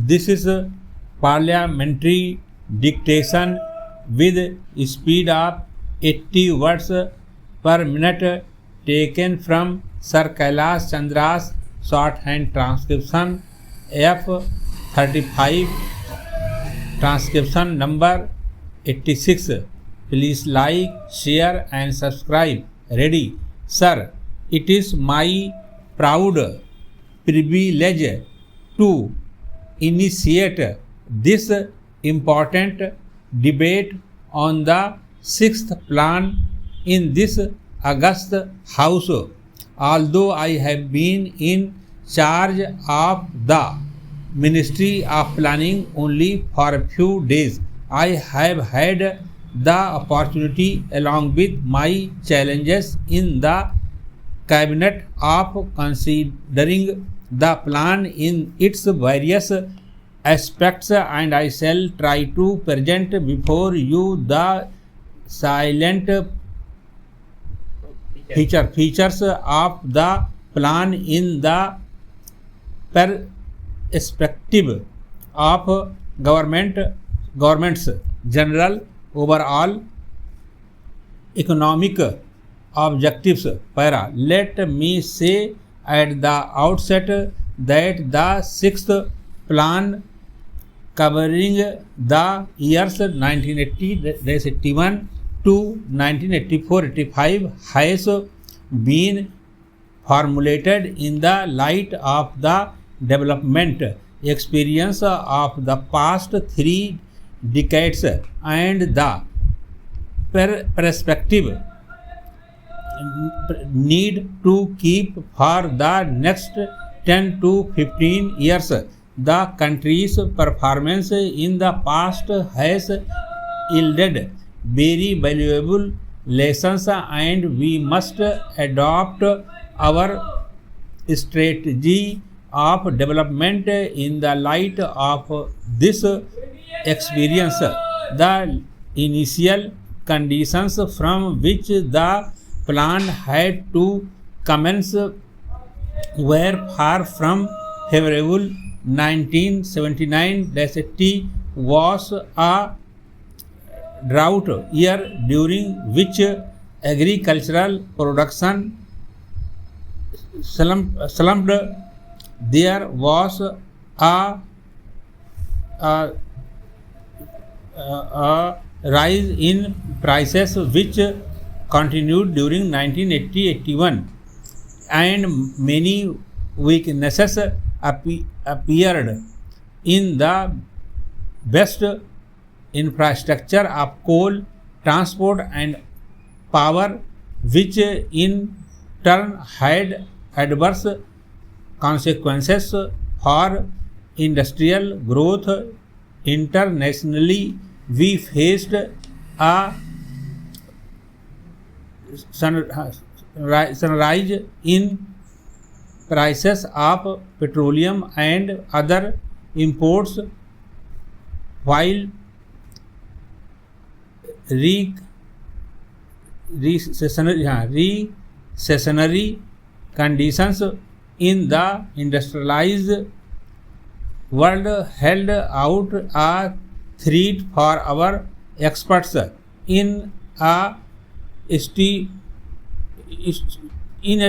This is a parliamentary dictation with speed of 80 words per minute taken from Sir Kailash Chandra's shorthand transcription F35 transcription number 86. Please like, share and subscribe. Ready? Sir, it is my proud privilege to initiate this important debate on the sixth plan in this august house. Although I have been in charge of the Ministry of Planning only for a few days, I have had the opportunity, along with my challenges in the cabinet, of considering the plan in its various aspects, and I shall try to present before you the silent features of the plan in the perspective of government's general overall economic objectives. Para. Let me say at the outset that the sixth plan, covering the years 1980-81 to 1984-85, has been formulated in the light of the development experience of the past 3 decades and the perspective need to keep for the next 10 to 15 years. The country's performance in the past has yielded very valuable lessons, and we must adopt our strategy of development in the light of this experience. The initial conditions from which the plan had to commence were far from favorable. 1979-80 was a drought year during which agricultural production slumped. There was a rise in prices which continued during 1980-81, and many weaknesses appeared in the best infrastructure of coal, transport and power, which in turn had adverse consequences for industrial growth. Internationally, we faced a sunrise in prices of petroleum and other imports, while recessionary conditions in the industrialized world held out a threat for our exports. In a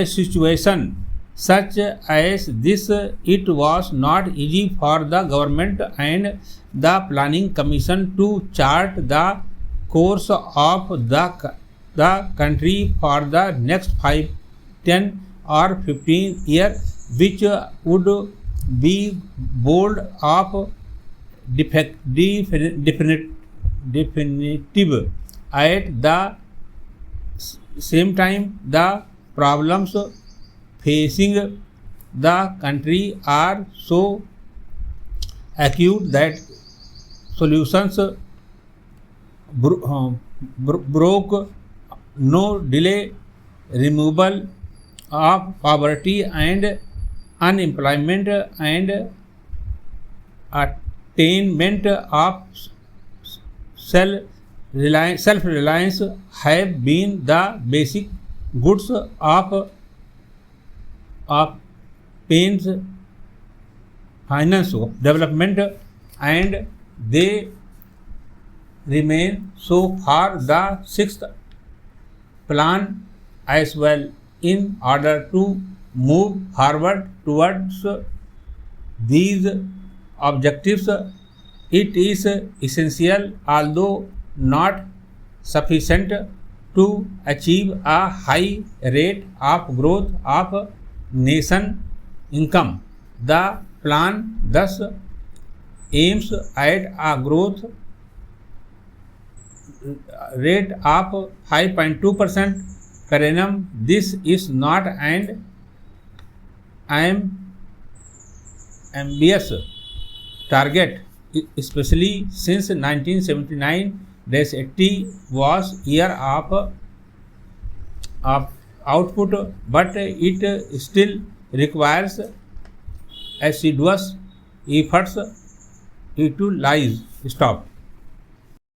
situation such as this, it was not easy for the government and the planning commission to chart the course of the country for the next 5, 10 or 15 years, which would be bold of definitive. At the same time, the problems facing the country are so acute that solutions broke no delay. Removal of poverty and unemployment and attainment of self-reliance have been the basic goods of pains finance development, and they remain so for the sixth plan as well. In order to move forward towards these objectives, it is essential, although not sufficient, to achieve a high rate of growth of nation income. The plan thus aims at a growth rate of 5.2% per annum. This is not an ambitious target, especially since 1979-80 was year of output, but it still requires assiduous efforts. It lies. Stop.